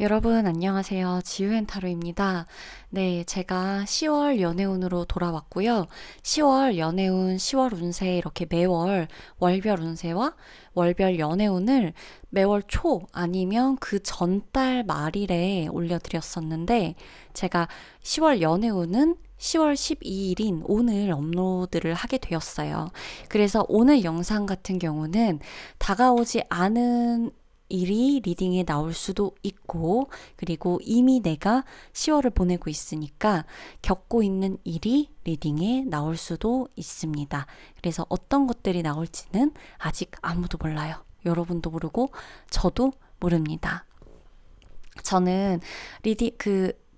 여러분 안녕하세요. 지우앤타로입니다. 네, 제가 10월 연애운으로 돌아왔고요. 10월 연애운, 10월 운세 이렇게 매월 월별 운세와 월별 연애운을 매월 초 아니면 그 전달 말일에 올려드렸었는데 제가 10월 연애운은 10월 12일인 오늘 업로드를 하게 되었어요. 그래서 오늘 영상 같은 경우는 다가오지 않은 일이 리딩에 나올 수도 있고, 그리고 이미 내가 10월을 보내고 있으니까 겪고 있는 일이 리딩에 나올 수도 있습니다. 그래서 어떤 것들이 나올지는 아직 아무도 몰라요. 여러분도 모르고 저도 모릅니다. 저는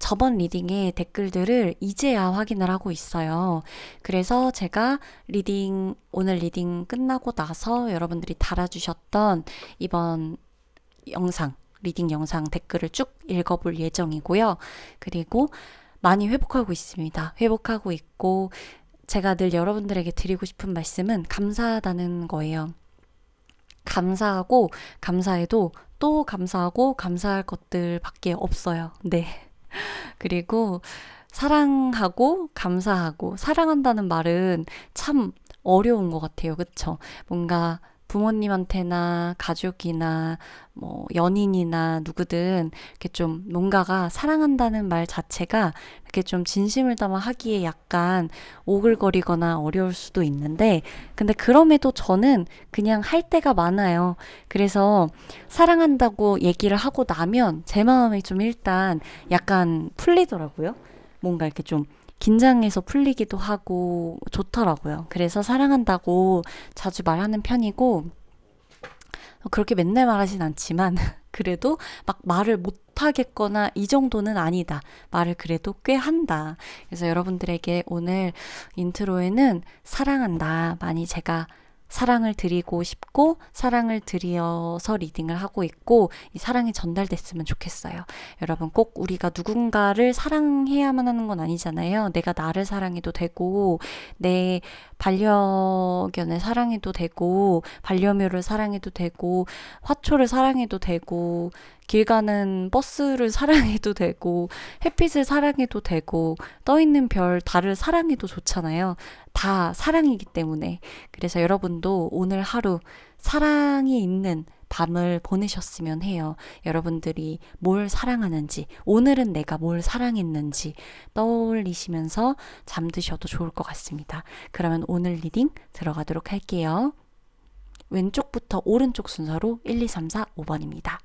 저번 리딩의 댓글들을 이제야 확인을 하고 있어요. 그래서 제가 오늘 리딩 끝나고 나서 여러분들이 달아주셨던 이번 리딩 영상 댓글을 쭉 읽어볼 예정이고요. 그리고 많이 회복하고 있습니다. 회복하고 있고, 제가 늘 여러분들에게 드리고 싶은 말씀은 감사하다는 거예요. 감사하고, 감사해도 또 감사하고, 감사할 것들밖에 없어요. 네. 그리고 사랑하고, 감사하고, 사랑한다는 말은 참 어려운 것 같아요. 그쵸? 뭔가 부모님한테나 가족이나 뭐 연인이나 누구든 이렇게 좀 뭔가가 사랑한다는 말 자체가 이렇게 좀 진심을 담아 하기에 약간 오글거리거나 어려울 수도 있는데 근데 그럼에도 저는 그냥 할 때가 많아요. 그래서 사랑한다고 얘기를 하고 나면 제 마음이 좀 일단 약간 풀리더라고요. 뭔가 이렇게 좀 긴장해서 풀리기도 하고 좋더라고요. 그래서 사랑한다고 자주 말하는 편이고, 그렇게 맨날 말하진 않지만, 그래도 막 말을 못하겠거나 이 정도는 아니다. 말을 그래도 꽤 한다. 그래서 여러분들에게 오늘 인트로에는 사랑한다. 많이 제가 사랑을 드리고 싶고 사랑을 드려서 리딩을 하고 있고 이 사랑이 전달됐으면 좋겠어요. 여러분 꼭 우리가 누군가를 사랑해야만 하는 건 아니잖아요. 내가 나를 사랑해도 되고 내 반려견을 사랑해도 되고 반려묘를 사랑해도 되고 화초를 사랑해도 되고 길 가는 버스를 사랑해도 되고 햇빛을 사랑해도 되고 떠 있는 별, 달을 사랑해도 좋잖아요. 다 사랑이기 때문에. 그래서 여러분도 오늘 하루 사랑이 있는 밤을 보내셨으면 해요. 여러분들이 뭘 사랑하는지, 오늘은 내가 뭘 사랑했는지 떠올리시면서 잠드셔도 좋을 것 같습니다. 그러면 오늘 리딩 들어가도록 할게요. 왼쪽부터 오른쪽 순서로 1, 2, 3, 4, 5번입니다.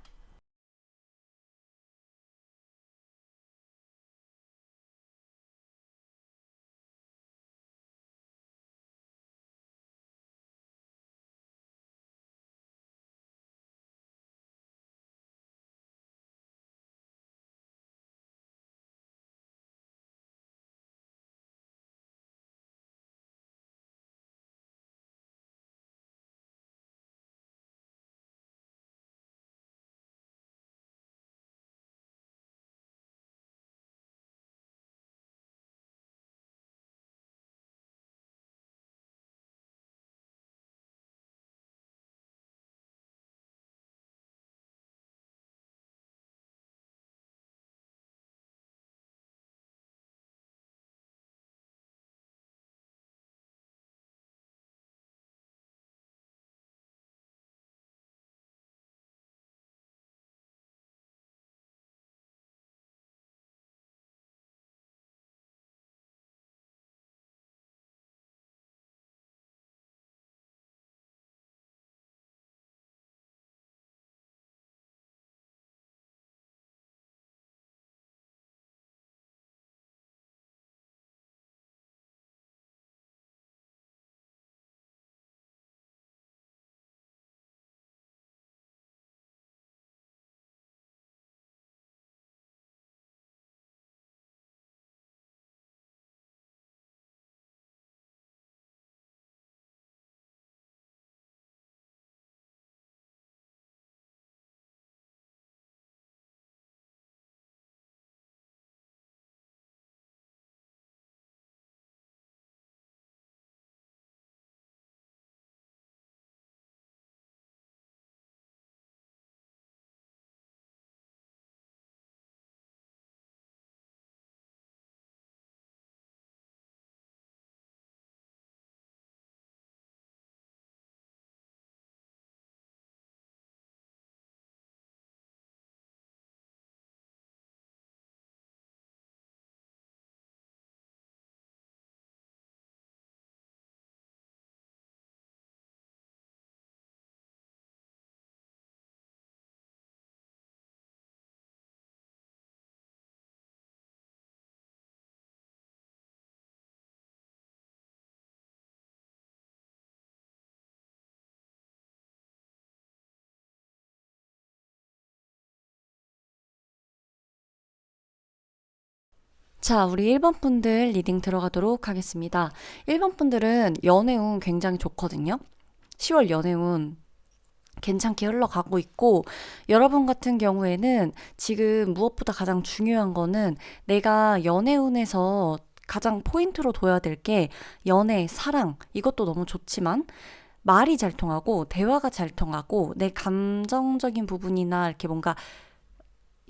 자, 우리 1번 분들 리딩 들어가도록 하겠습니다. 1번 분들은 연애운 굉장히 좋거든요. 10월 연애운 괜찮게 흘러가고 있고, 여러분 같은 경우에는 지금 무엇보다 가장 중요한 거는 내가 연애운에서 가장 포인트로 둬야 될 게 연애, 사랑, 이것도 너무 좋지만 말이 잘 통하고 대화가 잘 통하고 내 감정적인 부분이나 이렇게 뭔가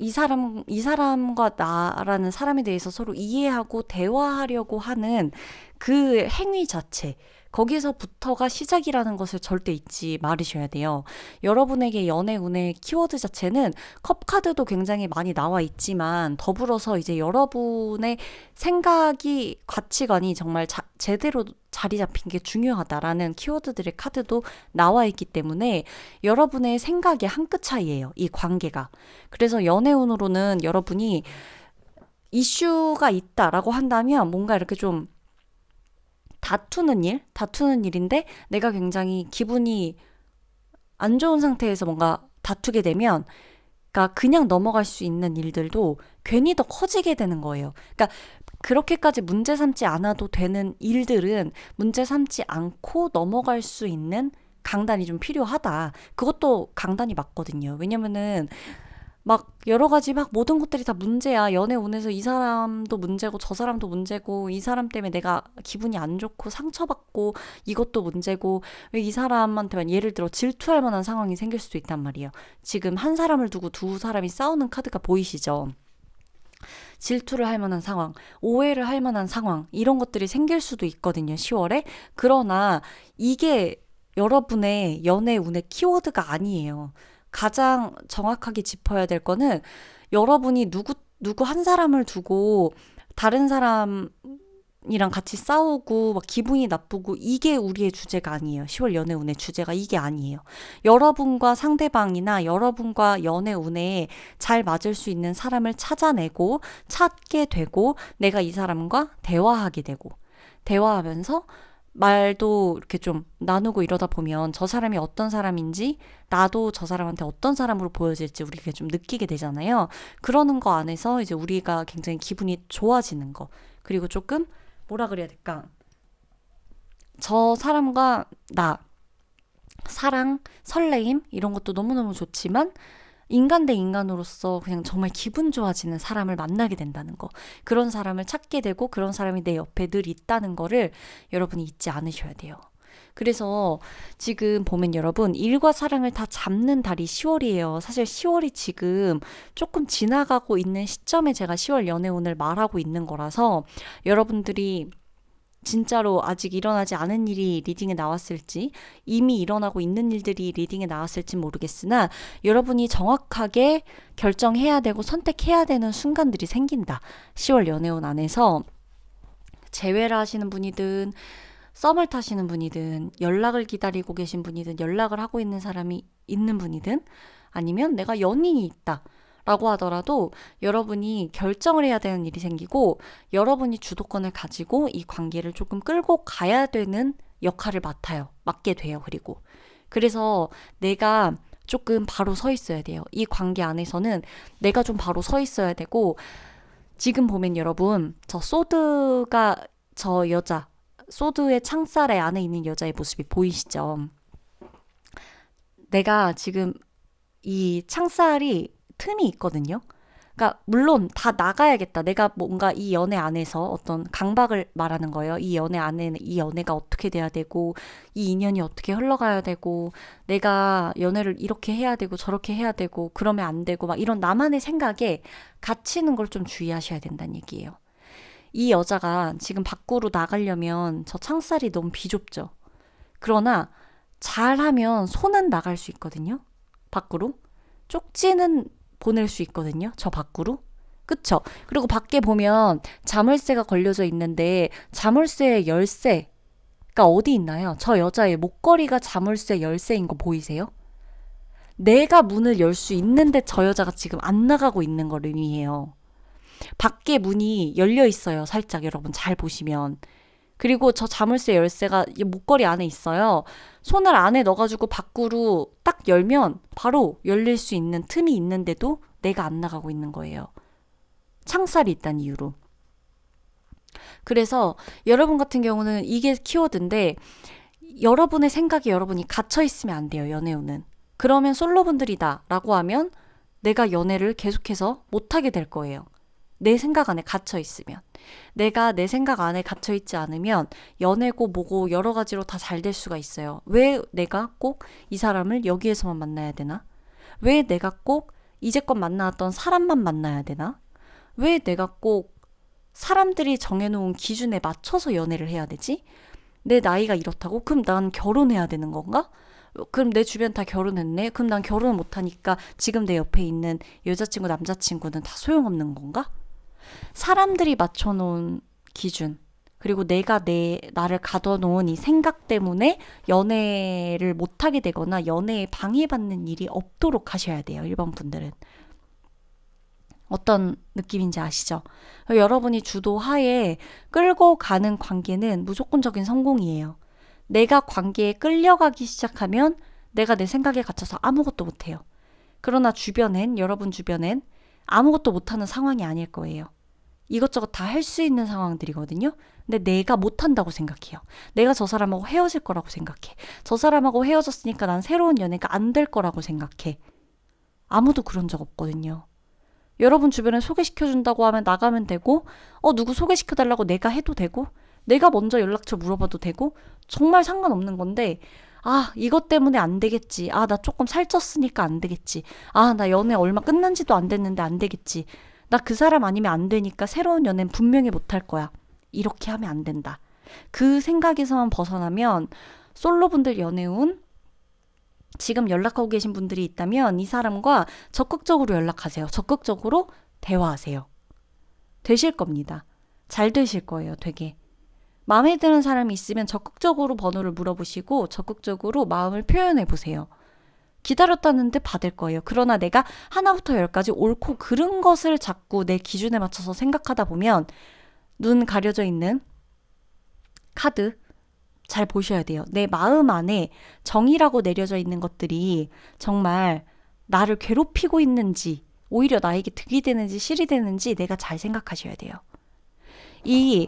이 사람과 나라는 사람에 대해서 서로 이해하고 대화하려고 하는 그 행위 자체, 거기서부터가 시작이라는 것을 절대 잊지 말으셔야 돼요. 여러분에게 연애 운의 키워드 자체는 컵카드도 굉장히 많이 나와 있지만 더불어서 이제 여러분의 생각이, 가치관이 정말 제대로 자리 잡힌 게 중요하다라는 키워드들의 카드도 나와 있기 때문에 여러분의 생각의 한 끗 차이예요, 이 관계가. 그래서 연애운으로는 여러분이 이슈가 있다라고 한다면 뭔가 이렇게 좀 다투는 일인데 내가 굉장히 기분이 안 좋은 상태에서 뭔가 다투게 되면, 그러니까 그냥 넘어갈 수 있는 일들도 괜히 더 커지게 되는 거예요. 그러니까 그렇게까지 문제 삼지 않아도 되는 일들은 문제 삼지 않고 넘어갈 수 있는 강단이 좀 필요하다. 그것도 강단이 맞거든요. 왜냐면은 막 여러 가지 막 모든 것들이 다 문제야. 연애 운에서 이 사람도 문제고 저 사람도 문제고 이 사람 때문에 내가 기분이 안 좋고 상처받고 이것도 문제고, 왜 이 사람한테만 예를 들어 질투할 만한 상황이 생길 수도 있단 말이에요. 지금 한 사람을 두고 두 사람이 싸우는 카드가 보이시죠? 질투를 할 만한 상황, 오해를 할 만한 상황, 이런 것들이 생길 수도 있거든요, 10월에. 그러나 이게 여러분의 연애 운의 키워드가 아니에요. 가장 정확하게 짚어야 될 거는 여러분이 누구 한 사람을 두고 다른 사람이랑 같이 싸우고 막 기분이 나쁘고, 이게 우리의 주제가 아니에요. 10월 연애 운의 주제가 이게 아니에요. 여러분과 상대방이나 여러분과 연애 운에 잘 맞을 수 있는 사람을 찾게 되고 내가 이 사람과 대화하게 되고, 대화하면서 말도 이렇게 좀 나누고 이러다 보면 저 사람이 어떤 사람인지 나도 저 사람한테 어떤 사람으로 보여질지 우리가 좀 느끼게 되잖아요. 그러는 거 안에서 이제 우리가 굉장히 기분이 좋아지는 거. 그리고 조금 뭐라 그래야 될까? 저 사람과 나, 사랑, 설레임 이런 것도 너무너무 좋지만 인간 대 인간으로서 그냥 정말 기분 좋아지는 사람을 만나게 된다는 거. 그런 사람을 찾게 되고 그런 사람이 내 옆에 늘 있다는 거를 여러분이 잊지 않으셔야 돼요. 그래서 지금 보면 여러분, 일과 사랑을 다 잡는 달이 10월이에요. 사실 10월이 지금 조금 지나가고 있는 시점에 제가 10월 연애운을 말하고 있는 거라서 여러분들이 진짜로 아직 일어나지 않은 일이 리딩에 나왔을지, 이미 일어나고 있는 일들이 리딩에 나왔을지 모르겠으나 여러분이 정확하게 결정해야 되고 선택해야 되는 순간들이 생긴다. 10월 연애운 안에서 재회를 하시는 분이든 썸을 타시는 분이든 연락을 기다리고 계신 분이든 연락을 하고 있는 사람이 있는 분이든 아니면 내가 연인이 있다 라고 하더라도 여러분이 결정을 해야 되는 일이 생기고 여러분이 주도권을 가지고 이 관계를 조금 끌고 가야 되는 역할을 맡게 돼요. 그래서 내가 조금 바로 서 있어야 돼요. 이 관계 안에서는 내가 좀 바로 서 있어야 되고, 지금 보면 여러분, 소드의 창살에 안에 있는 여자의 모습이 보이시죠? 내가 지금 이 창살이 틈이 있거든요. 그러니까 물론 다 나가야겠다. 내가 뭔가 이 연애 안에서 어떤 강박을 말하는 거예요. 이 연애 안에는 이 연애가 어떻게 돼야 되고 이 인연이 어떻게 흘러가야 되고 내가 연애를 이렇게 해야 되고 저렇게 해야 되고 그러면 안 되고 막 이런 나만의 생각에 갇히는 걸 좀 주의하셔야 된다는 얘기예요. 이 여자가 지금 밖으로 나가려면 저 창살이 너무 비좁죠. 그러나 잘하면 손은 나갈 수 있거든요. 밖으로. 쪽지는 보낼 수 있거든요. 저 밖으로. 그쵸? 그리고 밖에 보면 자물쇠가 걸려져 있는데 자물쇠의 열쇠가 어디 있나요? 저 여자의 목걸이가 자물쇠 열쇠인 거 보이세요? 내가 문을 열 수 있는데 저 여자가 지금 안 나가고 있는 걸 의미해요. 밖에 문이 열려 있어요. 살짝 여러분 잘 보시면. 그리고 저 자물쇠 열쇠가 목걸이 안에 있어요. 손을 안에 넣어가지고 밖으로 딱 열면 바로 열릴 수 있는 틈이 있는데도 내가 안 나가고 있는 거예요. 창살이 있다는 이유로. 그래서 여러분 같은 경우는 이게 키워드인데 여러분의 생각에 여러분이 갇혀 있으면 안 돼요, 연애운은. 그러면 솔로분들이다 라고 하면 내가 연애를 계속해서 못하게 될 거예요. 내 생각 안에 갇혀 있으면. 내가 내 생각 안에 갇혀 있지 않으면 연애고 뭐고 여러 가지로 다 잘 될 수가 있어요. 왜 내가 꼭 이 사람을 여기에서만 만나야 되나? 왜 내가 꼭 이제껏 만나왔던 사람만 만나야 되나? 왜 내가 꼭 사람들이 정해놓은 기준에 맞춰서 연애를 해야 되지? 내 나이가 이렇다고? 그럼 난 결혼해야 되는 건가? 그럼 내 주변 다 결혼했네? 그럼 난 결혼 못하니까 지금 내 옆에 있는 여자친구, 남자친구는 다 소용없는 건가? 사람들이 맞춰놓은 기준, 그리고 내가 나를 가둬놓은 이 생각 때문에 연애를 못하게 되거나 연애에 방해받는 일이 없도록 하셔야 돼요, 1번 분들은. 어떤 느낌인지 아시죠? 여러분이 주도하에 끌고 가는 관계는 무조건적인 성공이에요. 내가 관계에 끌려가기 시작하면 내가 내 생각에 갇혀서 아무것도 못해요. 그러나 여러분 주변엔 아무것도 못하는 상황이 아닐 거예요. 이것저것 다 할 수 있는 상황들이거든요. 근데 내가 못한다고 생각해요. 내가 저 사람하고 헤어질 거라고 생각해. 저 사람하고 헤어졌으니까 난 새로운 연애가 안 될 거라고 생각해. 아무도 그런 적 없거든요. 여러분 주변에 소개시켜준다고 하면 나가면 되고, 누구 소개시켜달라고 내가 해도 되고, 내가 먼저 연락처 물어봐도 되고, 정말 상관없는 건데, 이것 때문에 안 되겠지. 나 조금 살쪘으니까 안 되겠지. 나 연애 얼마 끝난지도 안 됐는데 안 되겠지. 나 그 사람 아니면 안 되니까 새로운 연애는 분명히 못 할 거야. 이렇게 하면 안 된다. 그 생각에서만 벗어나면 솔로분들 연애운, 지금 연락하고 계신 분들이 있다면 이 사람과 적극적으로 연락하세요. 적극적으로 대화하세요. 되실 겁니다. 잘 되실 거예요, 되게. 마음에 드는 사람이 있으면 적극적으로 번호를 물어보시고 적극적으로 마음을 표현해 보세요. 기다렸다는데 받을 거예요. 그러나 내가 하나부터 열까지 옳고 그른 것을 자꾸 내 기준에 맞춰서 생각하다 보면 눈 가려져 있는 카드 잘 보셔야 돼요. 내 마음 안에 정이라고 내려져 있는 것들이 정말 나를 괴롭히고 있는지, 오히려 나에게 득이 되는지 실이 되는지 내가 잘 생각하셔야 돼요. 이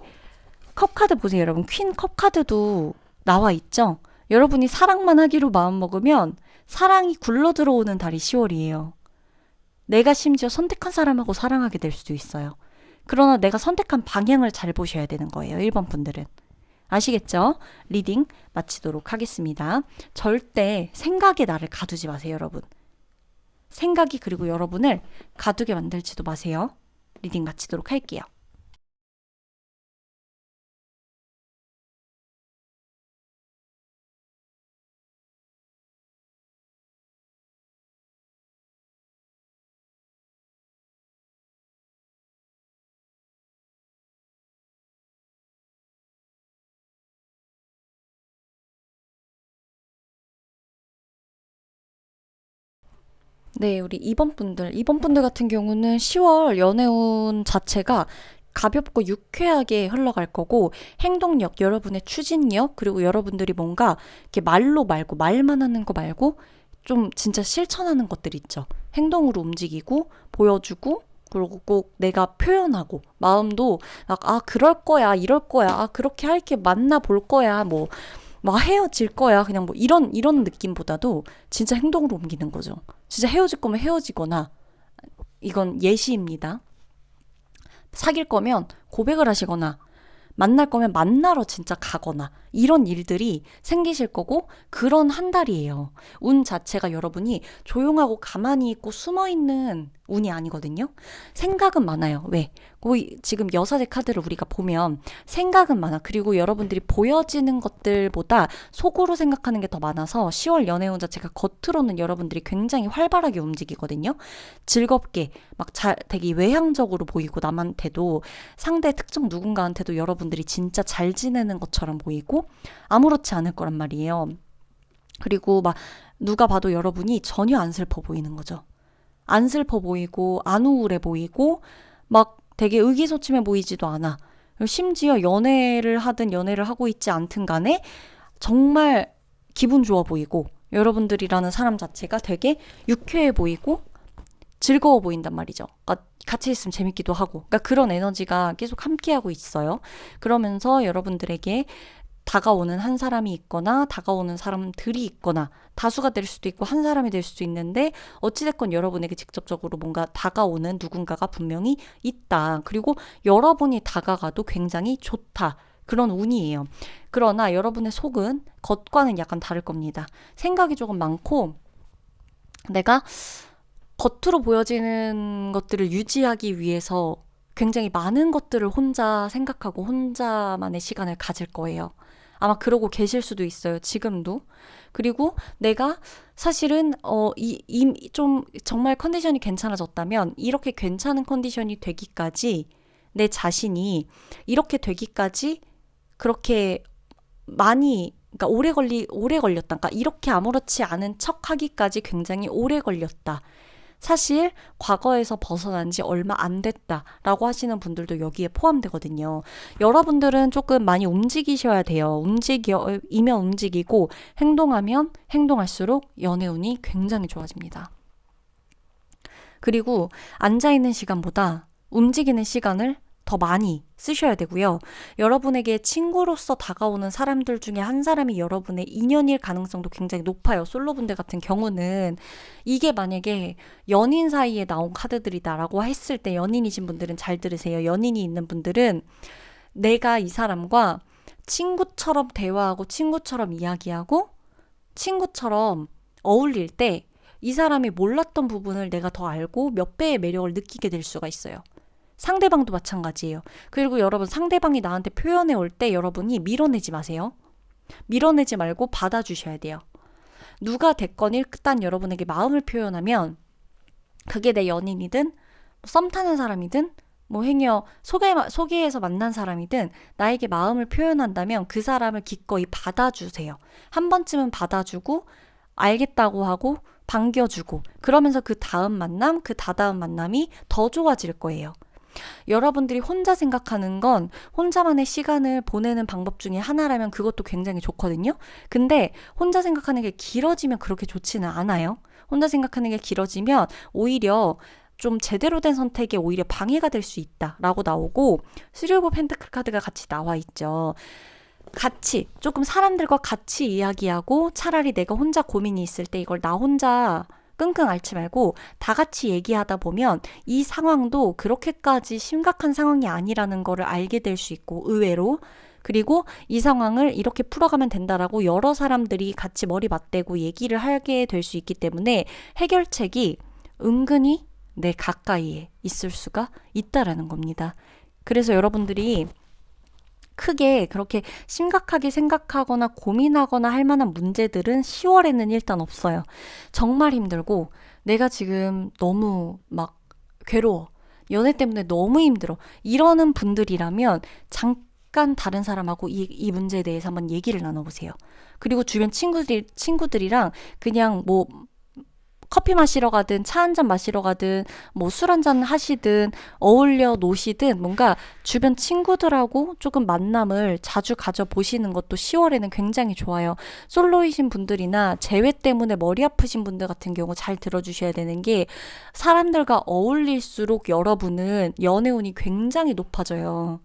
컵카드 보세요, 여러분. 퀸 컵카드도 나와 있죠? 여러분이 사랑만 하기로 마음먹으면 사랑이 굴러 들어오는 달이 10월이에요. 내가 심지어 선택한 사람하고 사랑하게 될 수도 있어요. 그러나 내가 선택한 방향을 잘 보셔야 되는 거예요, 1번 분들은. 아시겠죠? 리딩 마치도록 하겠습니다. 절대 생각에 나를 가두지 마세요, 여러분. 생각이 그리고 여러분을 가두게 만들지도 마세요. 리딩 마치도록 할게요. 네, 우리 2번 분들 같은 경우는 10월 연애운 자체가 가볍고 유쾌하게 흘러갈 거고, 행동력, 여러분의 추진력, 그리고 여러분들이 뭔가 이렇게 말로 말고, 말만 하는 거 말고, 좀 진짜 실천하는 것들 있죠. 행동으로 움직이고, 보여주고, 그리고 꼭 내가 표현하고, 마음도 그럴 거야, 이럴 거야, 그렇게 할게, 만나볼 거야, 막 헤어질 거야. 그냥 이런 느낌보다도 진짜 행동으로 옮기는 거죠. 진짜 헤어질 거면 헤어지거나, 이건 예시입니다. 사귈 거면 고백을 하시거나, 만날 거면 만나러 진짜 가거나, 이런 일들이 생기실 거고, 그런 한 달이에요. 운 자체가 여러분이 조용하고 가만히 있고 숨어있는 운이 아니거든요. 생각은 많아요. 왜? 지금 여사제 카드를 우리가 보면 생각은 많아. 그리고 여러분들이 보여지는 것들보다 속으로 생각하는 게 더 많아서 10월 연애운 자체가 겉으로는 여러분들이 굉장히 활발하게 움직이거든요. 즐겁게 되게 외향적으로 보이고, 남한테도, 상대 특정 누군가한테도 여러분들이 진짜 잘 지내는 것처럼 보이고 아무렇지 않을 거란 말이에요. 그리고 누가 봐도 여러분이 전혀 안 슬퍼 보이는 거죠. 안 슬퍼 보이고 안 우울해 보이고 되게 의기소침해 보이지도 않아. 심지어 연애를 하든 연애를 하고 있지 않든 간에 정말 기분 좋아 보이고, 여러분들이라는 사람 자체가 되게 유쾌해 보이고 즐거워 보인단 말이죠. 그러니까 같이 있으면 재밌기도 하고. 그러니까 그런 에너지가 계속 함께하고 있어요. 그러면서 여러분들에게 다가오는 한 사람이 있거나 다가오는 사람들이 있거나 다수가 될 수도 있고 한 사람이 될 수도 있는데 어찌됐건 여러분에게 직접적으로 뭔가 다가오는 누군가가 분명히 있다. 그리고 여러분이 다가가도 굉장히 좋다. 그런 운이에요. 그러나 여러분의 속은 겉과는 약간 다를 겁니다. 생각이 조금 많고 내가 겉으로 보여지는 것들을 유지하기 위해서 굉장히 많은 것들을 혼자 생각하고 혼자만의 시간을 가질 거예요. 아마 그러고 계실 수도 있어요. 지금도. 그리고 내가 사실은 좀 정말 컨디션이 괜찮아졌다면 이렇게 괜찮은 컨디션이 되기까지 내 자신이 이렇게 되기까지 그렇게 많이 그러니까 오래 걸렸다. 그러니까 이렇게 아무렇지 않은 척 하기까지 굉장히 오래 걸렸다. 사실 과거에서 벗어난 지 얼마 안 됐다라고 하시는 분들도 여기에 포함되거든요. 여러분들은 조금 많이 움직이셔야 돼요. 움직이면 움직이고 행동하면 행동할수록 연애운이 굉장히 좋아집니다. 그리고 앉아있는 시간보다 움직이는 시간을 더 많이 쓰셔야 되고요. 여러분에게 친구로서 다가오는 사람들 중에 한 사람이 여러분의 인연일 가능성도 굉장히 높아요. 솔로분들 같은 경우는 이게 만약에 연인 사이에 나온 카드들이다라고 했을 때 연인이신 분들은 잘 들으세요. 연인이 있는 분들은 내가 이 사람과 친구처럼 대화하고 친구처럼 이야기하고 친구처럼 어울릴 때 이 사람이 몰랐던 부분을 내가 더 알고 몇 배의 매력을 느끼게 될 수가 있어요. 상대방도 마찬가지예요. 그리고 여러분 상대방이 나한테 표현해 올 때 여러분이 밀어내지 마세요. 밀어내지 말고 받아주셔야 돼요. 누가 됐건 일단 여러분에게 마음을 표현하면 그게 내 연인이든 썸 타는 사람이든 행여 소개해서 만난 사람이든 나에게 마음을 표현한다면 그 사람을 기꺼이 받아주세요. 한 번쯤은 받아주고 알겠다고 하고 반겨주고 그러면서 그 다음 만남, 그 다다음 만남이 더 좋아질 거예요. 여러분들이 혼자 생각하는 건 혼자만의 시간을 보내는 방법 중에 하나라면 그것도 굉장히 좋거든요. 근데 혼자 생각하는 게 길어지면 그렇게 좋지는 않아요. 혼자 생각하는 게 길어지면 오히려 좀 제대로 된 선택에 오히려 방해가 될 수 있다라고 나오고 쓰리 오브 펜타클 카드가 같이 나와 있죠. 같이 조금 사람들과 같이 이야기하고 차라리 내가 혼자 고민이 있을 때 이걸 나 혼자 끙끙 앓지 말고 다 같이 얘기하다 보면 이 상황도 그렇게까지 심각한 상황이 아니라는 거를 알게 될 수 있고 의외로 그리고 이 상황을 이렇게 풀어가면 된다라고 여러 사람들이 같이 머리 맞대고 얘기를 하게 될 수 있기 때문에 해결책이 은근히 내 가까이에 있을 수가 있다라는 겁니다. 그래서 여러분들이 크게 그렇게 심각하게 생각하거나 고민하거나 할 만한 문제들은 10월에는 일단 없어요. 정말 힘들고 내가 지금 너무 막 괴로워. 연애 때문에 너무 힘들어. 이러는 분들이라면 잠깐 다른 사람하고 이 문제에 대해서 한번 얘기를 나눠보세요. 그리고 주변 친구들이랑 그냥 커피 마시러 가든 차 한잔 마시러 가든 술 한잔 하시든 어울려 노시든 뭔가 주변 친구들하고 조금 만남을 자주 가져보시는 것도 10월에는 굉장히 좋아요. 솔로이신 분들이나 재회 때문에 머리 아프신 분들 같은 경우 잘 들어주셔야 되는 게 사람들과 어울릴수록 여러분은 연애운이 굉장히 높아져요.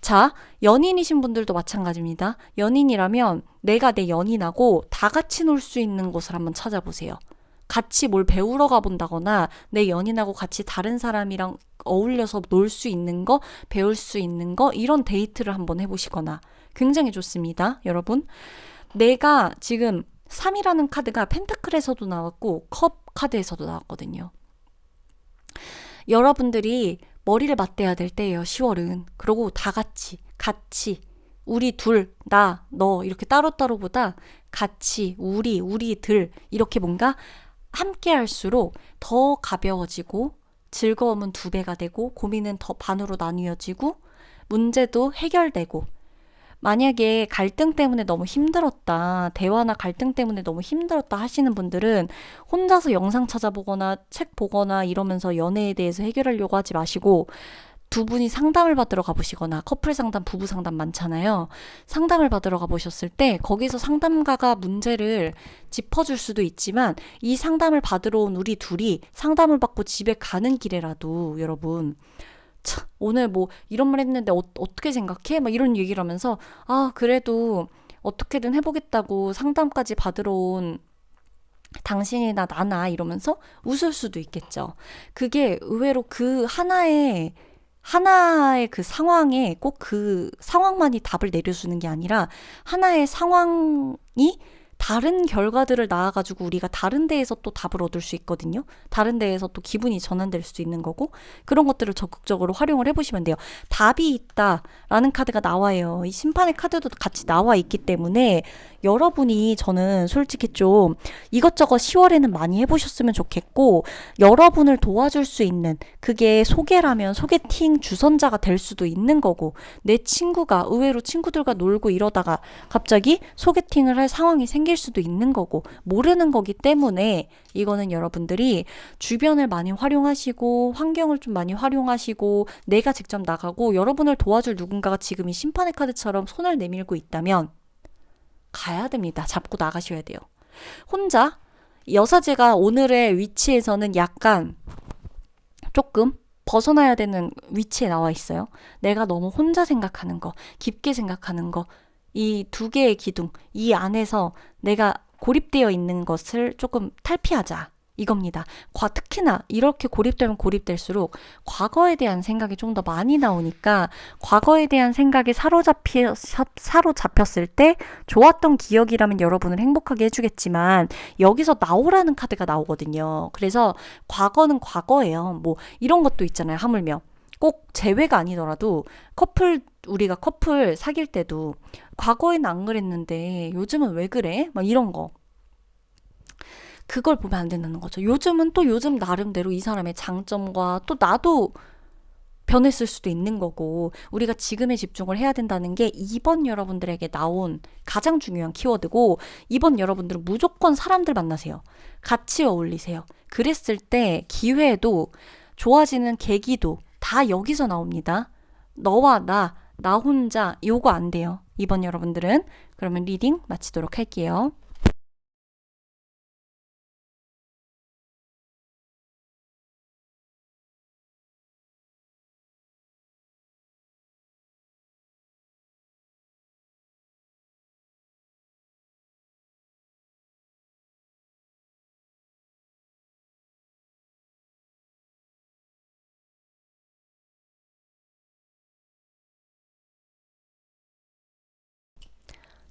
자, 연인이신 분들도 마찬가지입니다. 연인이라면 내가 내 연인하고 다 같이 놀 수 있는 곳을 한번 찾아보세요. 같이 뭘 배우러 가본다거나 내 연인하고 같이 다른 사람이랑 어울려서 놀 수 있는 거, 배울 수 있는 거 이런 데이트를 한번 해보시거나 굉장히 좋습니다. 여러분 내가 지금 3이라는 카드가 펜타클에서도 나왔고 컵 카드에서도 나왔거든요. 여러분들이 머리를 맞대야 될 때예요. 10월은. 그리고 다 같이 우리 둘, 나, 너 이렇게 따로따로보다 같이 우리들 이렇게 뭔가 함께 할수록 더 가벼워지고 즐거움은 2배가 되고 고민은 더 반으로 나뉘어지고 문제도 해결되고 만약에 갈등 때문에 너무 힘들었다, 대화나 갈등 때문에 너무 힘들었다 하시는 분들은 혼자서 영상 찾아보거나 책 보거나 이러면서 연애에 대해서 해결하려고 하지 마시고 두 분이 상담을 받으러 가보시거나 커플 상담, 부부 상담 많잖아요. 상담을 받으러 가보셨을 때 거기서 상담가가 문제를 짚어줄 수도 있지만 이 상담을 받으러 온 우리 둘이 상담을 받고 집에 가는 길에라도 여러분 참, 오늘 뭐 이런 말 했는데 어떻게 생각해? 막 이런 얘기를 하면서 아 그래도 어떻게든 해보겠다고 상담까지 받으러 온 당신이나 나나 이러면서 웃을 수도 있겠죠. 그게 의외로 그 하나의 그 상황에 꼭 그 상황만이 답을 내려주는 게 아니라 하나의 상황이 다른 결과들을 낳아가지고 우리가 다른 데에서 또 답을 얻을 수 있거든요. 다른 데에서 또 기분이 전환될 수도 있는 거고 그런 것들을 적극적으로 활용을 해보시면 돼요. 답이 있다라는 카드가 나와요. 이 심판의 카드도 같이 나와 있기 때문에 여러분이 저는 솔직히 좀 이것저것 10월에는 많이 해보셨으면 좋겠고 여러분을 도와줄 수 있는 그게 소개라면 소개팅 주선자가 될 수도 있는 거고 내 친구가 의외로 친구들과 놀고 이러다가 갑자기 소개팅을 할 상황이 생길 수도 있는 거고 모르는 거기 때문에 이거는 여러분들이 주변을 많이 활용하시고 환경을 좀 많이 활용하시고 내가 직접 나가고 여러분을 도와줄 누군가가 지금 이 심판의 카드처럼 손을 내밀고 있다면 가야 됩니다. 잡고 나가셔야 돼요. 혼자 여사제가 오늘의 위치에서는 약간 조금 벗어나야 되는 위치에 나와 있어요. 내가 너무 혼자 생각하는 거, 깊게 생각하는 거, 이 두 개의 기둥, 이 안에서 내가 고립되어 있는 것을 조금 탈피하자. 이겁니다. 특히나 이렇게 고립되면 고립될수록 과거에 대한 생각이 좀 더 많이 나오니까 과거에 대한 생각에 사로잡혔을 때 좋았던 기억이라면 여러분을 행복하게 해주겠지만 여기서 나오라는 카드가 나오거든요. 그래서 과거는 과거예요. 뭐 이런 것도 있잖아요. 하물며. 꼭 재회가 아니더라도 우리가 커플 사귈 때도 과거에는 안 그랬는데 요즘은 왜 그래? 막 이런 거. 그걸 보면 안 된다는 거죠. 요즘은 또 요즘 나름대로 이 사람의 장점과 또 나도 변했을 수도 있는 거고 우리가 지금에 집중을 해야 된다는 게 2번 여러분들에게 나온 가장 중요한 키워드고 2번 여러분들은 무조건 사람들 만나세요. 같이 어울리세요. 그랬을 때 기회도 좋아지는 계기도 다 여기서 나옵니다. 너와 나 혼자 요거 안 돼요. 2번 여러분들은. 그러면 리딩 마치도록 할게요.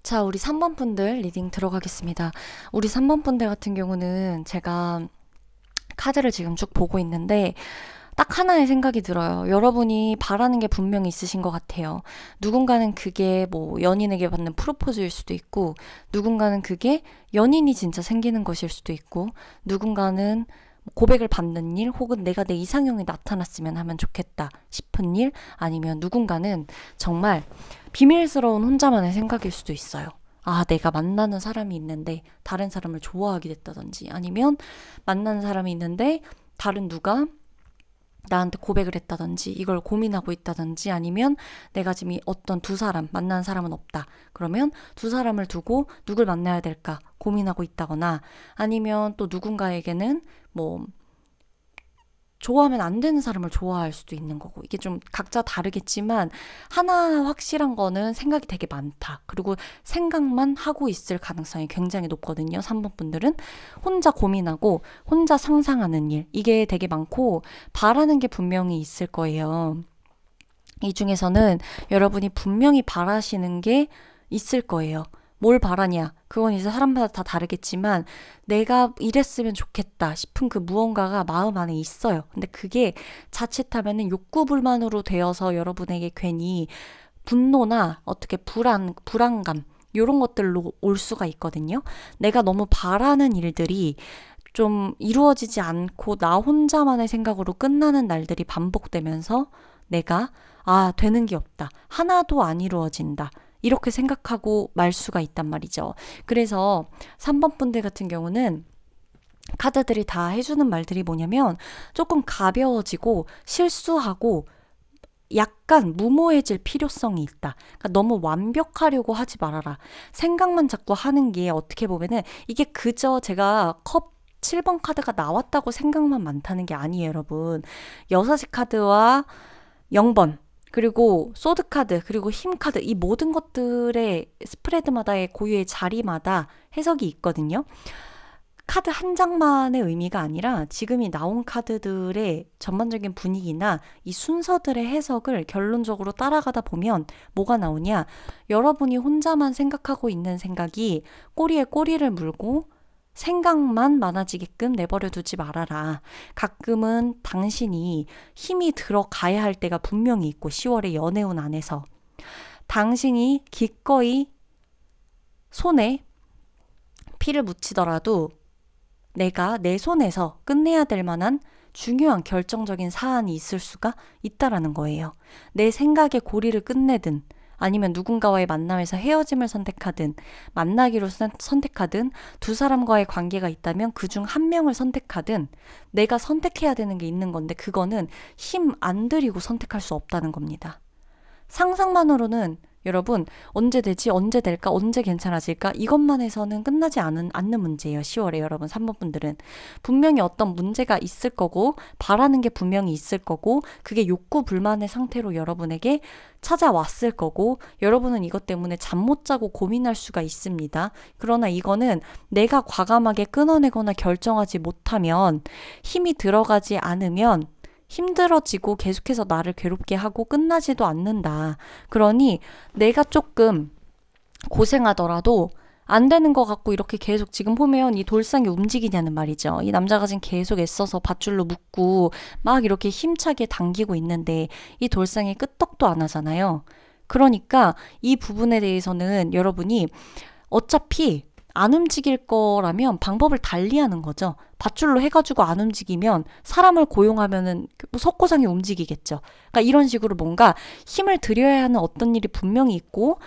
자, 우리 3번 분들 리딩 들어가겠습니다. 우리 3번 분들 같은 경우는 제가 카드를 지금 쭉 보고 있는데 딱 하나의 생각이 들어요. 여러분이 바라는 게 분명히 있으신 것 같아요. 누군가는 그게 뭐 연인에게 받는 프로포즈일 수도 있고, 누군가는 그게 연인이 진짜 생기는 것일 수도 있고, 누군가는 고백을 받는 일 혹은 내가 내 이상형이 나타났으면 하면 좋겠다 싶은 일 아니면 누군가는 정말 비밀스러운 혼자만의 생각일 수도 있어요. 아, 내가 만나는 사람이 있는데 다른 사람을 좋아하게 됐다든지 아니면 만나는 사람이 있는데 다른 누가 나한테 고백을 했다든지 이걸 고민하고 있다든지 아니면 내가 지금 어떤 두 사람 만나는 사람은 없다. 그러면 두 사람을 두고 누굴 만나야 될까 고민하고 있다거나 아니면 또 누군가에게는 뭐 좋아하면 안 되는 사람을 좋아할 수도 있는 거고 이게 좀 각자 다르겠지만 하나 확실한 거는 생각이 되게 많다. 그리고 생각만 하고 있을 가능성이 굉장히 높거든요. 3번 분들은 혼자 고민하고 혼자 상상하는 일 이게 되게 많고 바라는 게 분명히 있을 거예요. 이 중에서는 여러분이 분명히 바라시는 게 있을 거예요. 뭘 바라냐? 그건 이제 사람마다 다 다르겠지만 내가 이랬으면 좋겠다 싶은 그 무언가가 마음 안에 있어요. 근데 그게 자칫하면은 욕구불만으로 되어서 여러분에게 괜히 분노나 어떻게 불안감 이런 것들로 올 수가 있거든요. 내가 너무 바라는 일들이 좀 이루어지지 않고 나 혼자만의 생각으로 끝나는 날들이 반복되면서 내가 되는 게 없다. 하나도 안 이루어진다. 이렇게 생각하고 말 수가 있단 말이죠. 그래서 3번 분들 같은 경우는 카드들이 다 해주는 말들이 뭐냐면 조금 가벼워지고 실수하고 약간 무모해질 필요성이 있다. 그러니까 너무 완벽하려고 하지 말아라. 생각만 자꾸 하는 게 어떻게 보면은 이게 그저 제가 컵 7번 카드가 나왔다고 생각만 많다는 게 아니에요, 여러분. 6시 카드와 0번, 그리고 소드 카드, 그리고 힘 카드, 이 모든 것들의 스프레드마다의 고유의 자리마다 해석이 있거든요. 카드 한 장만의 의미가 아니라 지금 이 나온 카드들의 전반적인 분위기나 이 순서들의 해석을 결론적으로 따라가다 보면 뭐가 나오냐? 여러분이 혼자만 생각하고 있는 생각이 꼬리에 꼬리를 물고 생각만 많아지게끔 내버려 두지 말아라. 가끔은 당신이 힘이 들어가야 할 때가 분명히 있고 10월의 연애운 안에서 당신이 기꺼이 손에 피를 묻히더라도 내가 내 손에서 끝내야 될 만한 중요한 결정적인 사안이 있을 수가 있다라는 거예요. 내 생각의 고리를 끝내든 아니면 누군가와의 만남에서 헤어짐을 선택하든 만나기로 선택하든 두 사람과의 관계가 있다면 그중 한 명을 선택하든 내가 선택해야 되는 게 있는 건데 그거는 힘 안 들이고 선택할 수 없다는 겁니다. 상상만으로는 여러분 언제 되지? 언제 될까? 언제 괜찮아질까? 이것만 해서는 끝나지 않는 문제예요. 10월에 여러분 3번 분들은 분명히 어떤 문제가 있을 거고 바라는 게 분명히 있을 거고 그게 욕구 불만의 상태로 여러분에게 찾아왔을 거고 여러분은 이것 때문에 잠 못 자고 고민할 수가 있습니다. 그러나 이거는 내가 과감하게 끊어내거나 결정하지 못하면 힘이 들어가지 않으면 힘들어지고 계속해서 나를 괴롭게 하고 끝나지도 않는다. 그러니 내가 조금 고생하더라도 안 되는 것 같고 이렇게 계속 지금 보면 이 돌상이 움직이냐는 말이죠. 이 남자가 지금 계속 애써서 밧줄로 묶고 막 이렇게 힘차게 당기고 있는데 이 돌상이 끄떡도 안 하잖아요. 그러니까 이 부분에 대해서는 여러분이 어차피 안 움직일 거라면 방법을 달리하는 거죠. 밧줄로 해가지고 안 움직이면 사람을 고용하면은 석고상이 움직이겠죠. 그러니까 이런 식으로 뭔가 힘을 들여야 하는 어떤 일이 분명히 있고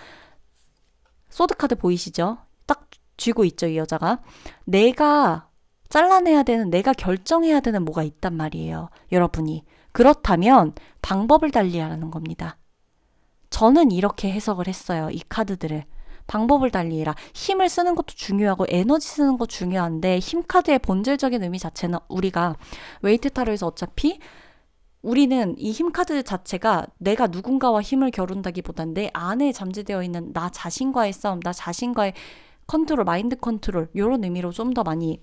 소드카드 보이시죠? 딱 쥐고 있죠, 이 여자가. 내가 잘라내야 되는, 내가 결정해야 되는 뭐가 있단 말이에요. 여러분이. 그렇다면 방법을 달리하라는 겁니다. 저는 이렇게 해석을 했어요. 이 카드들을. 방법을 달리해라. 힘을 쓰는 것도 중요하고 에너지 쓰는 것도 중요한데 힘 카드의 본질적인 의미 자체는 우리가 웨이트 타로에서 어차피 우리는 이 힘 카드 자체가 내가 누군가와 힘을 겨룬다기보단 내 안에 잠재되어 있는 나 자신과의 싸움, 나 자신과의 컨트롤, 마인드 컨트롤 이런 의미로 좀 더 많이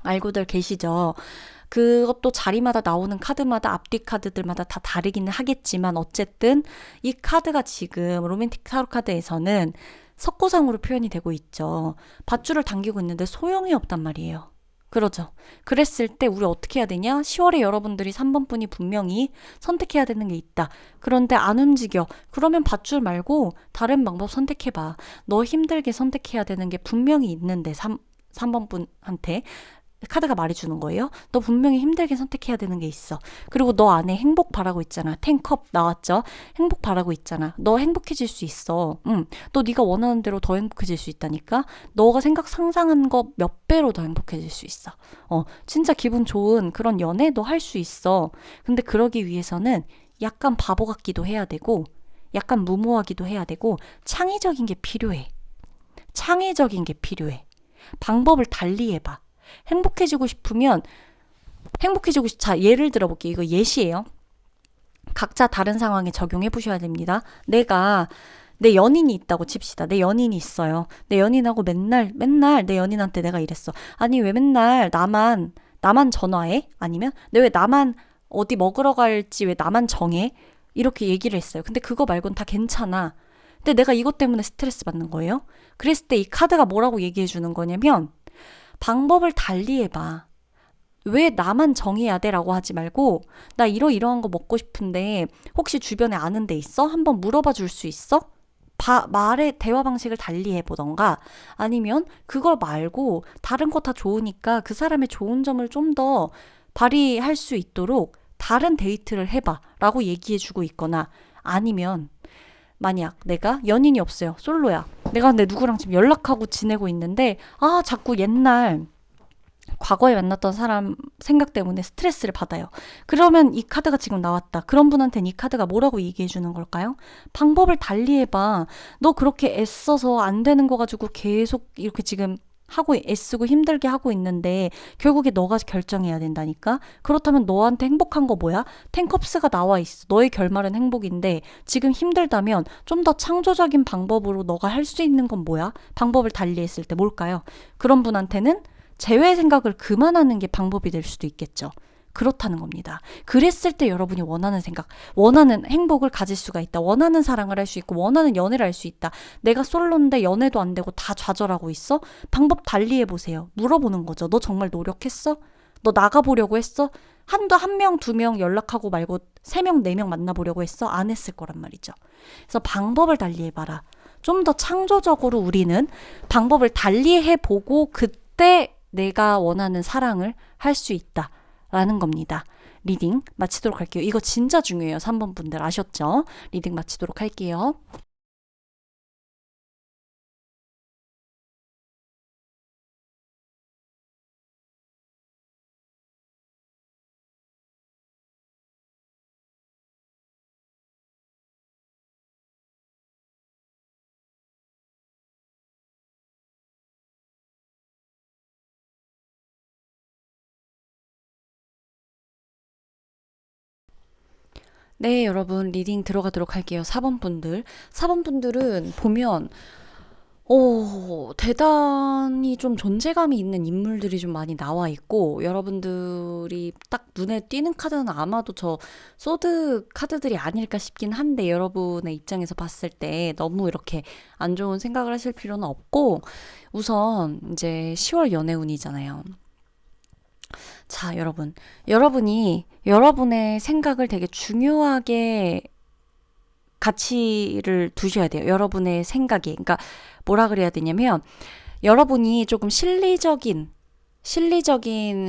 알고들 계시죠. 그것도 자리마다 나오는 카드마다 앞뒤 카드들마다 다 다르기는 하겠지만 어쨌든 이 카드가 지금 로맨틱 타로 카드에서는 석고상으로 표현이 되고 있죠. 밧줄을 당기고 있는데 소용이 없단 말이에요. 그러죠. 그랬을 때 우리 어떻게 해야 되냐? 10월에 여러분들이 3번 분이 분명히 선택해야 되는 게 있다. 그런데 안 움직여. 그러면 밧줄 말고 다른 방법 선택해봐. 너 힘들게 선택해야 되는 게 분명히 있는데 3번 분한테 카드가 말해주는 거예요. 너 분명히 힘들게 선택해야 되는 게 있어. 그리고 너 안에 행복 바라고 있잖아. 10컵 나왔죠? 행복 바라고 있잖아. 너 행복해질 수 있어. 너 네가 원하는 대로 더 행복해질 수 있다니까. 너가 상상한 거 몇 배로 더 행복해질 수 있어. 진짜 기분 좋은 그런 연애 너 할 수 있어. 근데 그러기 위해서는 약간 바보 같기도 해야 되고 약간 무모하기도 해야 되고 창의적인 게 필요해. 창의적인 게 필요해. 방법을 달리 해봐. 행복해지고 싶으면 자, 예를 들어볼게요. 이거 예시예요. 각자 다른 상황에 적용해 보셔야 됩니다. 내가 내 연인이 있다고 칩시다. 내 연인이 있어요. 내 연인하고 맨날 내 연인한테 내가 이랬어. 아니 왜 맨날 나만 전화해? 아니면 내 왜 나만 어디 먹으러 갈지 왜 나만 정해? 이렇게 얘기를 했어요. 근데 그거 말고는 다 괜찮아. 근데 내가 이것 때문에 스트레스 받는 거예요. 그랬을 때 이 카드가 뭐라고 얘기해 주는 거냐면 방법을 달리 해봐. 왜 나만 정해야 돼? 라고 하지 말고 나 이러이러한 거 먹고 싶은데 혹시 주변에 아는 데 있어? 한번 물어봐 줄 수 있어? 말의 대화 방식을 달리 해보던가 아니면 그걸 말고 다른 거 다 좋으니까 그 사람의 좋은 점을 좀 더 발휘할 수 있도록 다른 데이트를 해봐 라고 얘기해주고 있거나 아니면 만약 내가 연인이 없어요. 솔로야. 내가 근데 누구랑 지금 연락하고 지내고 있는데 자꾸 옛날 과거에 만났던 사람 생각 때문에 스트레스를 받아요. 그러면 이 카드가 지금 나왔다. 그런 분한테는 이 카드가 뭐라고 얘기해 주는 걸까요? 방법을 달리 해봐. 너 그렇게 애써서 안 되는 거 가지고 계속 이렇게 지금 하고 애쓰고 힘들게 하고 있는데 결국에 너가 결정해야 된다니까. 그렇다면 너한테 행복한 거 뭐야? 텐컵스가 나와 있어. 너의 결말은 행복인데 지금 힘들다면 좀 더 창조적인 방법으로 너가 할 수 있는 건 뭐야? 방법을 달리 했을 때 뭘까요? 그런 분한테는 재회 생각을 그만하는 게 방법이 될 수도 있겠죠. 그렇다는 겁니다. 그랬을 때 여러분이 원하는 생각, 원하는 행복을 가질 수가 있다. 원하는 사랑을 할 수 있고 원하는 연애를 할 수 있다. 내가 솔로인데 연애도 안 되고 다 좌절하고 있어? 방법 달리 해보세요. 물어보는 거죠. 너 정말 노력했어? 너 나가보려고 했어? 한 명, 두 명 연락하고 말고 세 명, 네 명 만나보려고 했어? 안 했을 거란 말이죠. 그래서 방법을 달리 해봐라. 좀 더 창조적으로 우리는 방법을 달리 해보고 그때 내가 원하는 사랑을 할 수 있다. 라는 겁니다. 리딩 마치도록 할게요. 이거 진짜 중요해요. 3번 분들 아셨죠? 리딩 마치도록 할게요. 네, 여러분 리딩 들어가도록 할게요. 4번 분들. 4번 분들은 보면 대단히 좀 존재감이 있는 인물들이 좀 많이 나와 있고, 여러분들이 딱 눈에 띄는 카드는 아마도 저 소드 카드들이 아닐까 싶긴 한데, 여러분의 입장에서 봤을 때 너무 이렇게 안 좋은 생각을 하실 필요는 없고, 우선 이제 10월 연애운이잖아요. 자, 여러분. 여러분이 여러분의 생각을 되게 중요하게 가치를 두셔야 돼요. 여러분의 생각이. 그러니까 뭐라 그래야 되냐면 여러분이 조금 실리적인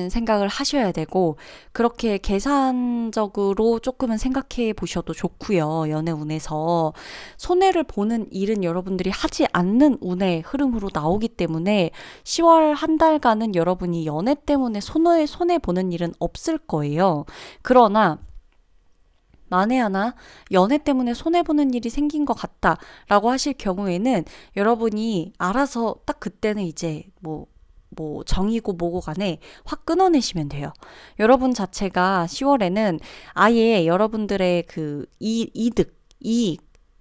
생각을 하셔야 되고 그렇게 계산적으로 조금은 생각해 보셔도 좋고요. 연애 운에서 손해를 보는 일은 여러분들이 하지 않는 운의 흐름으로 나오기 때문에 10월 한 달간은 여러분이 연애 때문에 손해 보는 일은 없을 거예요. 그러나 만에 하나 연애 때문에 손해보는 일이 생긴 것 같다라고 하실 경우에는 여러분이 알아서 딱 그때는 이제 뭐 정이고 뭐고 간에 확 끊어내시면 돼요. 여러분 자체가 10월에는 아예 여러분들의 그 이익,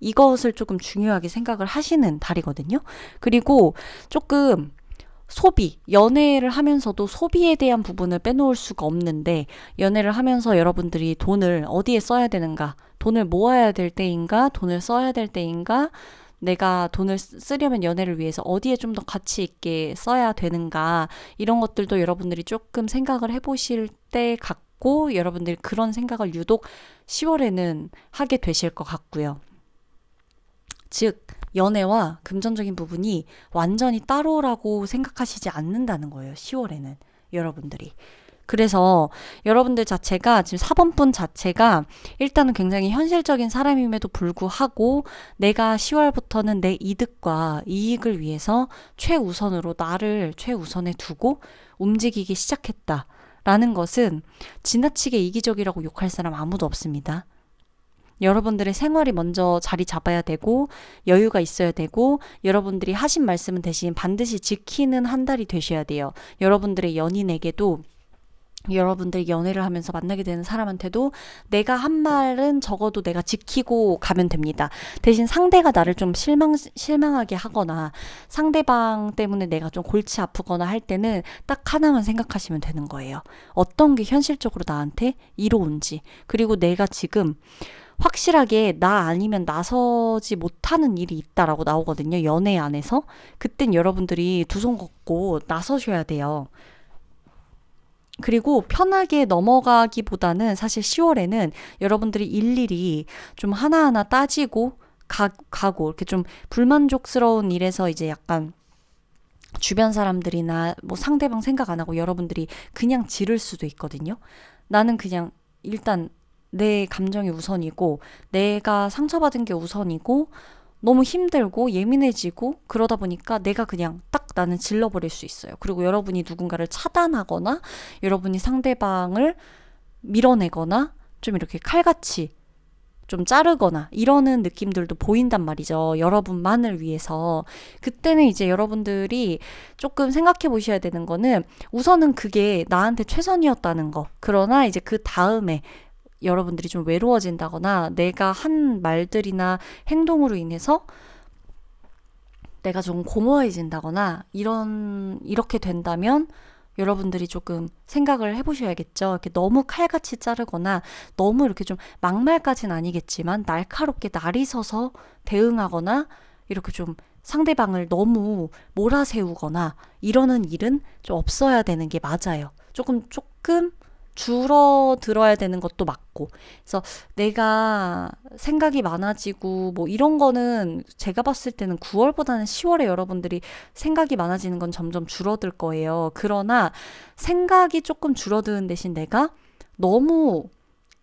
이것을 조금 중요하게 생각을 하시는 달이거든요. 그리고 조금 연애를 하면서도 소비에 대한 부분을 빼놓을 수가 없는데, 연애를 하면서 여러분들이 돈을 어디에 써야 되는가, 돈을 모아야 될 때인가, 돈을 써야 될 때인가, 내가 돈을 쓰려면 연애를 위해서 어디에 좀 더 가치 있게 써야 되는가, 이런 것들도 여러분들이 조금 생각을 해보실 때 같고, 여러분들이 그런 생각을 유독 10월에는 하게 되실 것 같고요. 즉, 연애와 금전적인 부분이 완전히 따로라고 생각하시지 않는다는 거예요. 10월에는 여러분들이. 그래서 여러분들 자체가 지금 4번분 자체가 일단은 굉장히 현실적인 사람임에도 불구하고 내가 10월부터는 내 이득과 이익을 위해서 최우선으로 나를 최우선에 두고 움직이기 시작했다. 라는 것은 지나치게 이기적이라고 욕할 사람 아무도 없습니다. 여러분들의 생활이 먼저 자리 잡아야 되고 여유가 있어야 되고 여러분들이 하신 말씀은 대신 반드시 지키는 한 달이 되셔야 돼요. 여러분들의 연인에게도 여러분들이 연애를 하면서 만나게 되는 사람한테도 내가 한 말은 적어도 내가 지키고 가면 됩니다. 대신 상대가 나를 좀 실망하게 하거나 상대방 때문에 내가 좀 골치 아프거나 할 때는 딱 하나만 생각하시면 되는 거예요. 어떤 게 현실적으로 나한테 이로운지, 그리고 내가 지금 확실하게 나 아니면 나서지 못하는 일이 있다라고 나오거든요. 연애 안에서. 그땐 여러분들이 두 손 걷고 나서셔야 돼요. 그리고 편하게 넘어가기보다는 사실 10월에는 여러분들이 일일이 좀 하나하나 따지고 가고 이렇게 좀 불만족스러운 일에서 이제 약간 주변 사람들이나 뭐 상대방 생각 안 하고 여러분들이 그냥 지를 수도 있거든요. 나는 그냥 일단 내 감정이 우선이고 내가 상처받은 게 우선이고 너무 힘들고 예민해지고 그러다 보니까 내가 그냥 딱 나는 질러버릴 수 있어요. 그리고 여러분이 누군가를 차단하거나 여러분이 상대방을 밀어내거나 좀 이렇게 칼같이 좀 자르거나 이러는 느낌들도 보인단 말이죠. 여러분만을 위해서. 그때는 이제 여러분들이 조금 생각해 보셔야 되는 거는 우선은 그게 나한테 최선이었다는 거. 그러나 이제 그 다음에 여러분들이 좀 외로워진다거나 내가 한 말들이나 행동으로 인해서 내가 좀 공허해진다거나 이렇게 된다면 여러분들이 조금 생각을 해보셔야겠죠. 이렇게 너무 칼같이 자르거나 너무 이렇게 좀 막말까지는 아니겠지만 날카롭게 날이 서서 대응하거나 이렇게 좀 상대방을 너무 몰아세우거나 이러는 일은 좀 없어야 되는 게 맞아요. 조금 줄어들어야 되는 것도 맞고. 그래서 내가 생각이 많아지고 뭐 이런 거는 제가 봤을 때는 9월보다는 10월에 여러분들이 생각이 많아지는 건 점점 줄어들 거예요. 그러나 생각이 조금 줄어드는 대신 내가 너무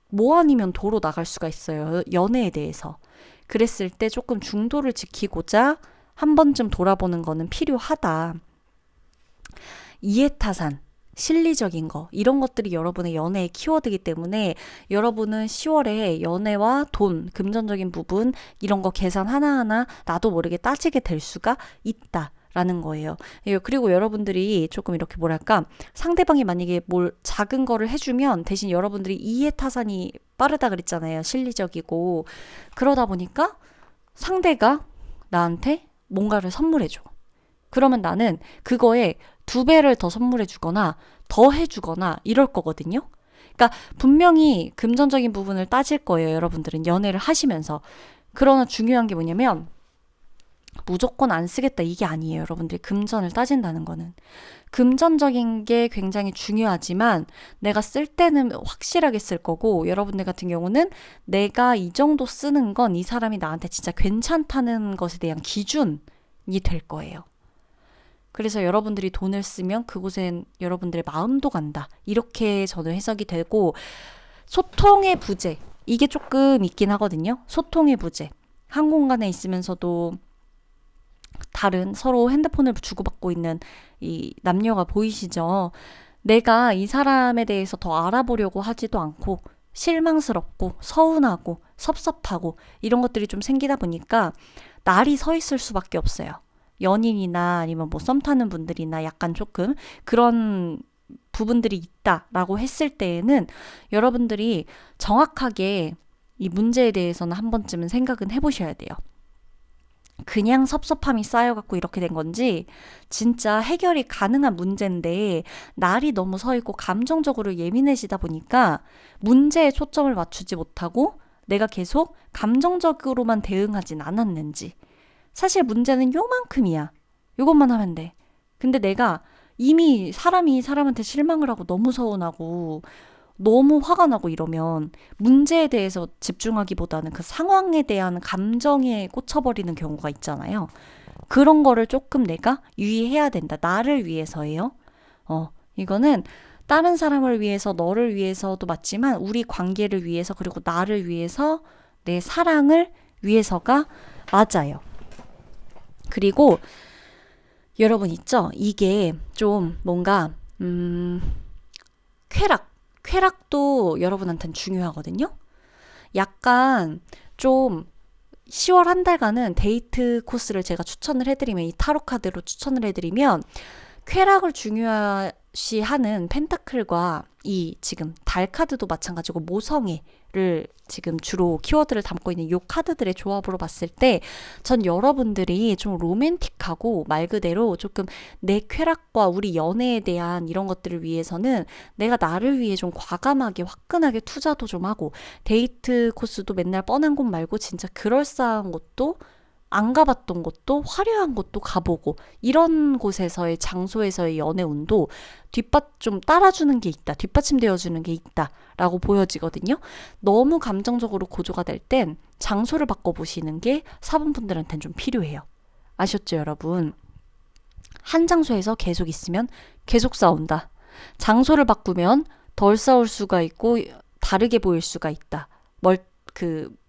뭐 아니면 도로 나갈 수가 있어요. 연애에 대해서. 그랬을 때 조금 중도를 지키고자 한 번쯤 돌아보는 거는 필요하다. 이해타산. 실리적인 거 이런 것들이 여러분의 연애의 키워드이기 때문에 여러분은 10월에 연애와 돈, 금전적인 부분 이런 거 계산 하나하나 나도 모르게 따지게 될 수가 있다라는 거예요. 그리고 여러분들이 조금 이렇게 뭐랄까 상대방이 만약에 뭘 작은 거를 해주면 대신 여러분들이 이해타산이 빠르다 그랬잖아요. 실리적이고 그러다 보니까 상대가 나한테 뭔가를 선물해줘. 그러면 나는 그거에 2배를 더 선물해 주거나 더 해주거나 이럴 거거든요. 그러니까 분명히 금전적인 부분을 따질 거예요. 여러분들은 연애를 하시면서. 그러나 중요한 게 뭐냐면 무조건 안 쓰겠다 이게 아니에요. 여러분들이 금전을 따진다는 거는. 금전적인 게 굉장히 중요하지만 내가 쓸 때는 확실하게 쓸 거고 여러분들 같은 경우는 내가 이 정도 쓰는 건 이 사람이 나한테 진짜 괜찮다는 것에 대한 기준이 될 거예요. 그래서 여러분들이 돈을 쓰면 그곳엔 여러분들의 마음도 간다. 이렇게 저는 해석이 되고 소통의 부재. 이게 조금 있긴 하거든요. 소통의 부재. 한 공간에 있으면서도 다른 서로 핸드폰을 주고받고 있는 이 남녀가 보이시죠? 내가 이 사람에 대해서 더 알아보려고 하지도 않고 실망스럽고 서운하고 섭섭하고 이런 것들이 좀 생기다 보니까 날이 서 있을 수밖에 없어요. 연인이나 아니면 뭐 썸 타는 분들이나 약간 조금 그런 부분들이 있다라고 했을 때에는 여러분들이 정확하게 이 문제에 대해서는 한 번쯤은 생각은 해보셔야 돼요. 그냥 섭섭함이 쌓여갖고 이렇게 된 건지 진짜 해결이 가능한 문제인데 날이 너무 서 있고 감정적으로 예민해지다 보니까 문제에 초점을 맞추지 못하고 내가 계속 감정적으로만 대응하진 않았는지 사실 문제는 요만큼이야. 요것만 하면 돼. 근데 내가 이미 사람이 사람한테 실망을 하고 너무 서운하고 너무 화가 나고 이러면 문제에 대해서 집중하기보다는 그 상황에 대한 감정에 꽂혀버리는 경우가 있잖아요. 그런 거를 조금 내가 유의해야 된다. 나를 위해서예요. 이거는 다른 사람을 위해서, 너를 위해서도 맞지만 우리 관계를 위해서 그리고 나를 위해서 내 사랑을 위해서가 맞아요. 그리고 여러분 있죠? 이게 좀 뭔가 쾌락도 여러분한테는 중요하거든요. 약간 좀 10월 한 달간은 데이트 코스를 제가 추천을 해드리면 이 타로 카드로 추천을 해드리면 쾌락을 중요시하는 펜타클과 이 지금 달 카드도 마찬가지고 모성애를 지금 주로 키워드를 담고 있는 이 카드들의 조합으로 봤을 때 전 여러분들이 좀 로맨틱하고 말 그대로 조금 내 쾌락과 우리 연애에 대한 이런 것들을 위해서는 내가 나를 위해 좀 과감하게 화끈하게 투자도 좀 하고 데이트 코스도 맨날 뻔한 곳 말고 진짜 그럴싸한 곳도 안 가봤던 곳도 화려한 곳도 가보고 이런 곳에서의 장소에서의 연애운도 좀 따라주는 게 있다. 뒷받침되어주는 게 있다라고 보여지거든요. 너무 감정적으로 고조가 될 땐 장소를 바꿔보시는 게 사분분들한테는 좀 필요해요. 아셨죠, 여러분? 한 장소에서 계속 있으면 계속 싸운다. 장소를 바꾸면 덜 싸울 수가 있고 다르게 보일 수가 있다.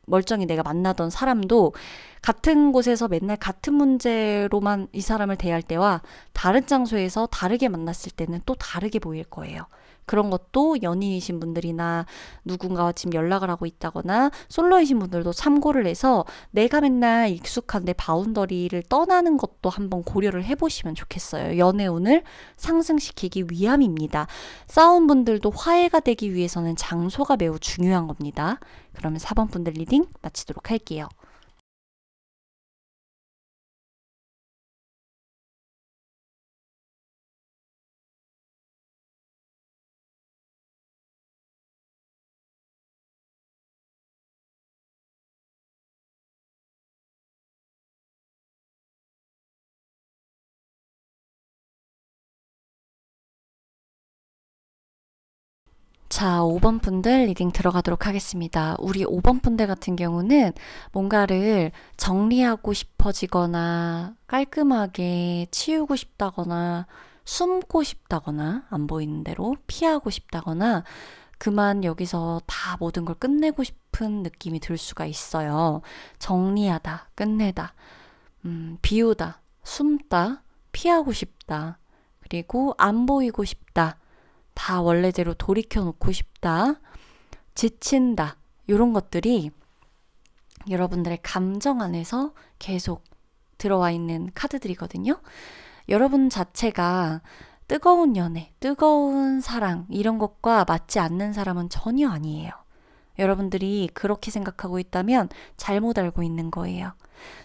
멀쩡히 내가 만나던 사람도 같은 곳에서 맨날 같은 문제로만 이 사람을 대할 때와 다른 장소에서 다르게 만났을 때는 또 다르게 보일 거예요. 그런 것도 연인이신 분들이나 누군가와 지금 연락을 하고 있다거나 솔로이신 분들도 참고를 해서 내가 맨날 익숙한 내 바운더리를 떠나는 것도 한번 고려를 해보시면 좋겠어요. 연애운을 상승시키기 위함입니다. 싸운 분들도 화해가 되기 위해서는 장소가 매우 중요한 겁니다. 그러면 4번 분들 리딩 마치도록 할게요. 자, 5번 분들 리딩 들어가도록 하겠습니다. 우리 5번 분들 같은 경우는 뭔가를 정리하고 싶어지거나 깔끔하게 치우고 싶다거나 숨고 싶다거나 안 보이는 대로 피하고 싶다거나 그만 여기서 다 모든 걸 끝내고 싶은 느낌이 들 수가 있어요. 정리하다, 끝내다, 비우다, 숨다, 피하고 싶다, 그리고 안 보이고 싶다. 다 원래대로 돌이켜 놓고 싶다, 지친다, 이런 것들이 여러분들의 감정 안에서 계속 들어와 있는 카드들이거든요. 여러분 자체가 뜨거운 연애, 뜨거운 사랑 이런 것과 맞지 않는 사람은 전혀 아니에요. 여러분들이 그렇게 생각하고 있다면 잘못 알고 있는 거예요.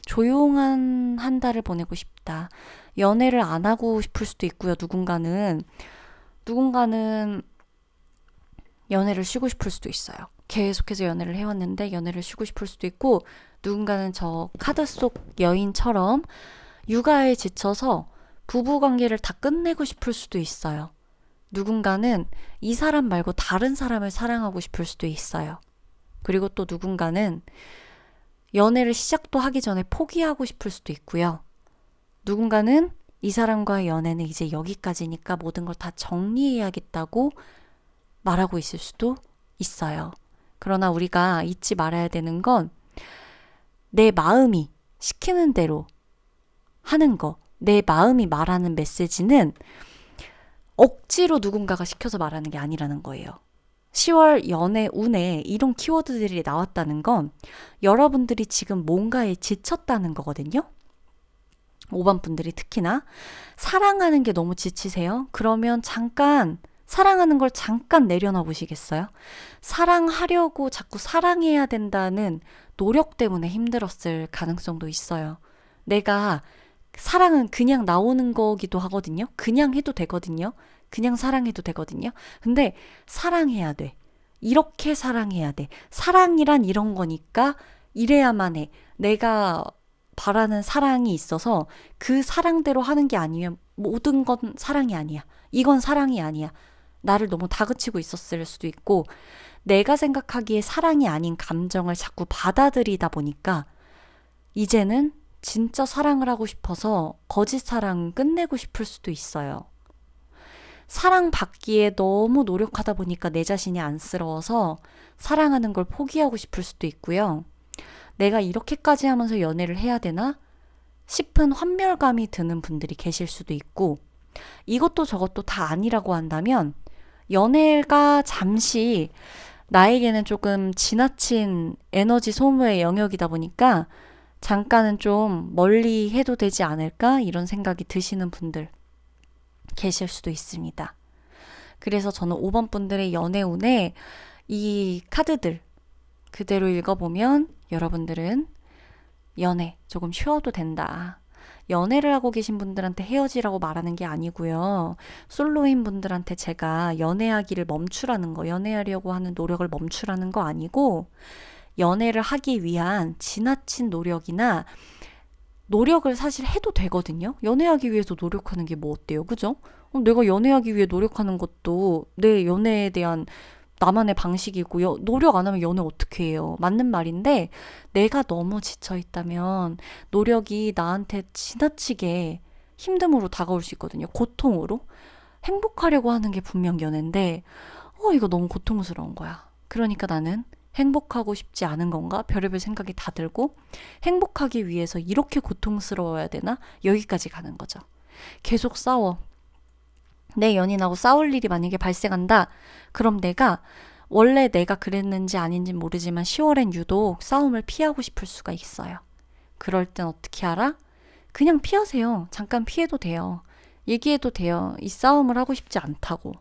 조용한 한 달을 보내고 싶다. 연애를 안 하고 싶을 수도 있고요. 누군가는 연애를 쉬고 싶을 수도 있어요. 계속해서 연애를 해왔는데 연애를 쉬고 싶을 수도 있고, 누군가는 저 카드 속 여인처럼 육아에 지쳐서 부부관계를 다 끝내고 싶을 수도 있어요. 누군가는 이 사람 말고 다른 사람을 사랑하고 싶을 수도 있어요. 그리고 또 누군가는 연애를 시작도 하기 전에 포기하고 싶을 수도 있고요. 누군가는 이 사람과의 연애는 이제 여기까지니까 모든 걸 다 정리해야겠다고 말하고 있을 수도 있어요. 그러나 우리가 잊지 말아야 되는 건 내 마음이 시키는 대로 하는 거, 내 마음이 말하는 메시지는 억지로 누군가가 시켜서 말하는 게 아니라는 거예요. 10월 연애 운에 이런 키워드들이 나왔다는 건 여러분들이 지금 뭔가에 지쳤다는 거거든요. 5번 분들이 특히나 사랑하는 게 너무 지치세요? 그러면 잠깐 사랑하는 걸 잠깐 내려놔 보시겠어요? 사랑하려고 자꾸 사랑해야 된다는 노력 때문에 힘들었을 가능성도 있어요. 내가 사랑은 그냥 나오는 거기도 하거든요. 그냥 해도 되거든요. 그냥 사랑해도 되거든요. 근데 사랑해야 돼. 이렇게 사랑해야 돼. 사랑이란 이런 거니까 이래야만 해. 내가 바라는 사랑이 있어서 그 사랑대로 하는 게 아니면 모든 건 사랑이 아니야. 이건 사랑이 아니야. 나를 너무 다그치고 있었을 수도 있고, 내가 생각하기에 사랑이 아닌 감정을 자꾸 받아들이다 보니까 이제는 진짜 사랑을 하고 싶어서 거짓 사랑 끝내고 싶을 수도 있어요. 사랑받기에 너무 노력하다 보니까 내 자신이 안쓰러워서 사랑하는 걸 포기하고 싶을 수도 있고요. 내가 이렇게까지 하면서 연애를 해야 되나 싶은 환멸감이 드는 분들이 계실 수도 있고, 이것도 저것도 다 아니라고 한다면 연애가 잠시 나에게는 조금 지나친 에너지 소모의 영역이다 보니까 잠깐은 좀 멀리 해도 되지 않을까 이런 생각이 드시는 분들 계실 수도 있습니다. 그래서 저는 5번 분들의 연애운에 이 카드들 그대로 읽어보면 여러분들은 연애 조금 쉬어도 된다. 연애를 하고 계신 분들한테 헤어지라고 말하는 게 아니고요. 솔로인 분들한테 제가 연애하기를 멈추라는 거, 연애하려고 하는 노력을 멈추라는 거 아니고, 연애를 하기 위한 지나친 노력이나 노력을 사실 해도 되거든요. 연애하기 위해서 노력하는 게 뭐 어때요? 그죠? 내가 연애하기 위해 노력하는 것도 내 연애에 대한 나만의 방식이고요. 노력 안 하면 연애 어떻게 해요? 맞는 말인데, 내가 너무 지쳐있다면 노력이 나한테 지나치게 힘듦으로 다가올 수 있거든요. 고통으로. 행복하려고 하는 게 분명 연애인데 이거 너무 고통스러운 거야. 그러니까 나는 행복하고 싶지 않은 건가? 별의별 생각이 다 들고 행복하기 위해서 이렇게 고통스러워야 되나? 여기까지 가는 거죠. 계속 싸워. 내 연인하고 싸울 일이 만약에 발생한다. 그럼 원래 내가 그랬는지 아닌지 모르지만 10월엔 유독 싸움을 피하고 싶을 수가 있어요. 그럴 땐 어떻게 알아? 그냥 피하세요. 잠깐 피해도 돼요. 얘기해도 돼요. 이 싸움을 하고 싶지 않다고.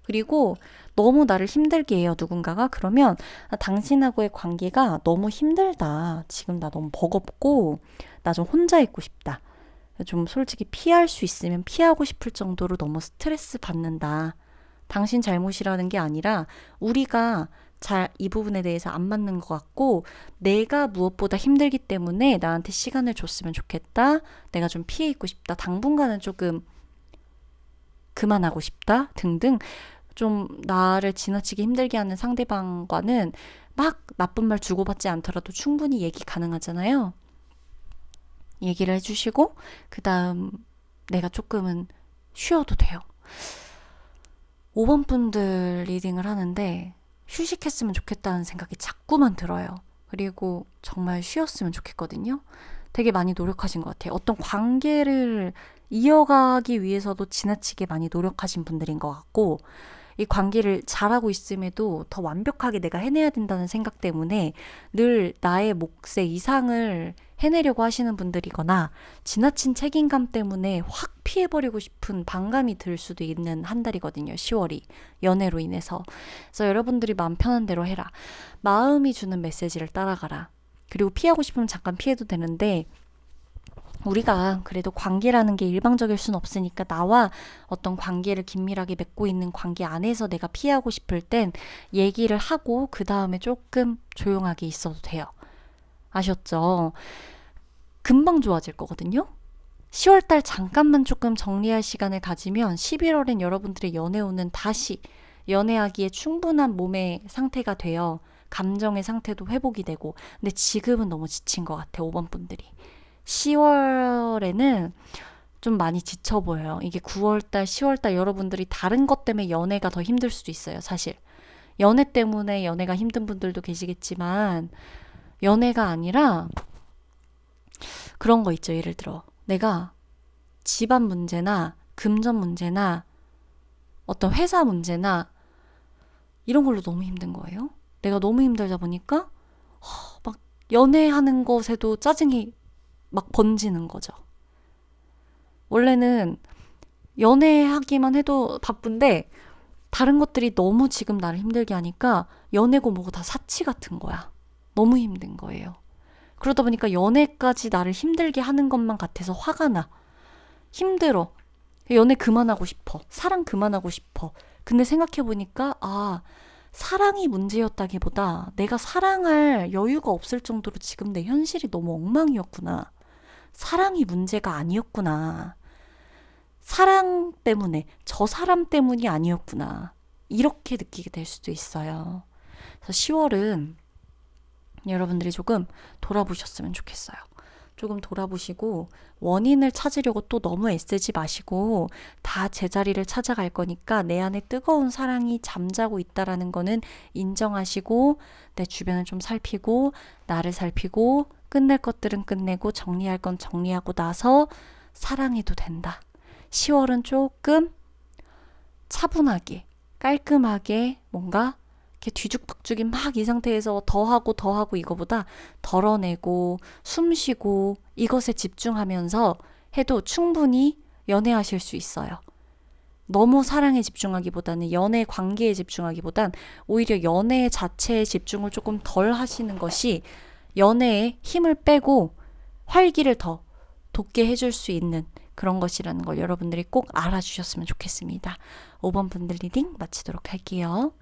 그리고 너무 나를 힘들게 해요, 누군가가. 그러면 당신하고의 관계가 너무 힘들다. 지금 나 너무 버겁고 나 좀 혼자 있고 싶다. 좀 솔직히 피할 수 있으면 피하고 싶을 정도로 너무 스트레스 받는다. 당신 잘못이라는 게 아니라 우리가 이 부분에 대해서 안 맞는 것 같고 내가 무엇보다 힘들기 때문에 나한테 시간을 줬으면 좋겠다. 내가 좀 피해 있고 싶다. 당분간은 조금 그만하고 싶다. 등등 좀 나를 지나치게 힘들게 하는 상대방과는 막 나쁜 말 주고받지 않더라도 충분히 얘기 가능하잖아요. 얘기를 해주시고 그 다음 내가 조금은 쉬어도 돼요. 5번 분들 리딩을 하는데 휴식했으면 좋겠다는 생각이 자꾸만 들어요. 그리고 정말 쉬었으면 좋겠거든요. 되게 많이 노력하신 것 같아요. 어떤 관계를 이어가기 위해서도 지나치게 많이 노력하신 분들인 것 같고 이 관계를 잘하고 있음에도 더 완벽하게 내가 해내야 된다는 생각 때문에 늘 나의 몫의 이상을 해내려고 하시는 분들이거나 지나친 책임감 때문에 확 피해버리고 싶은 반감이 들 수도 있는 한 달이거든요. 10월이 연애로 인해서. 그래서 여러분들이 마음 편한 대로 해라. 마음이 주는 메시지를 따라가라. 그리고 피하고 싶으면 잠깐 피해도 되는데 우리가 그래도 관계라는 게 일방적일 순 없으니까 나와 어떤 관계를 긴밀하게 맺고 있는 관계 안에서 내가 피하고 싶을 땐 얘기를 하고 그 다음에 조금 조용하게 있어도 돼요. 아셨죠? 금방 좋아질 거거든요. 10월달 잠깐만 조금 정리할 시간을 가지면 11월엔 여러분들의 연애운은 다시 연애하기에 충분한 몸의 상태가 되어 감정의 상태도 회복이 되고 근데 지금은 너무 지친 것 같아 5번 분들이. 10월에는 좀 많이 지쳐 보여요. 이게 9월달, 10월달 여러분들이 다른 것 때문에 연애가 더 힘들 수도 있어요. 사실 연애 때문에 연애가 힘든 분들도 계시겠지만 연애가 아니라 그런 거 있죠. 예를 들어 내가 집안 문제나 금전 문제나 어떤 회사 문제나 이런 걸로 너무 힘든 거예요. 내가 너무 힘들다 보니까 막 연애하는 것에도 짜증이 막 번지는 거죠. 원래는 연애하기만 해도 바쁜데 다른 것들이 너무 지금 나를 힘들게 하니까 연애고 뭐고 다 사치 같은 거야. 너무 힘든 거예요. 그러다 보니까 연애까지 나를 힘들게 하는 것만 같아서 화가 나. 힘들어. 연애 그만하고 싶어. 사랑 그만하고 싶어. 근데 생각해보니까 사랑이 문제였다기보다 내가 사랑할 여유가 없을 정도로 지금 내 현실이 너무 엉망이었구나. 사랑이 문제가 아니었구나. 사랑 때문에 저 사람 때문이 아니었구나. 이렇게 느끼게 될 수도 있어요. 그래서 10월은 여러분들이 조금 돌아보셨으면 좋겠어요. 조금 돌아보시고 원인을 찾으려고 또 너무 애쓰지 마시고 다 제자리를 찾아갈 거니까 내 안에 뜨거운 사랑이 잠자고 있다라는 거는 인정하시고 내 주변을 좀 살피고 나를 살피고 끝낼 것들은 끝내고 정리할 건 정리하고 나서 사랑해도 된다. 10월은 조금 차분하게 깔끔하게 뭔가 이렇게 뒤죽박죽이 막 이 상태에서 더하고 이거보다 덜어내고 숨 쉬고 이것에 집중하면서 해도 충분히 연애하실 수 있어요. 너무 사랑에 집중하기보다는 연애 관계에 집중하기보단 오히려 연애 자체에 집중을 조금 덜 하시는 것이 연애에 힘을 빼고 활기를 더 돋게 해줄 수 있는 그런 것이라는 걸 여러분들이 꼭 알아주셨으면 좋겠습니다. 5번 분들 리딩 마치도록 할게요.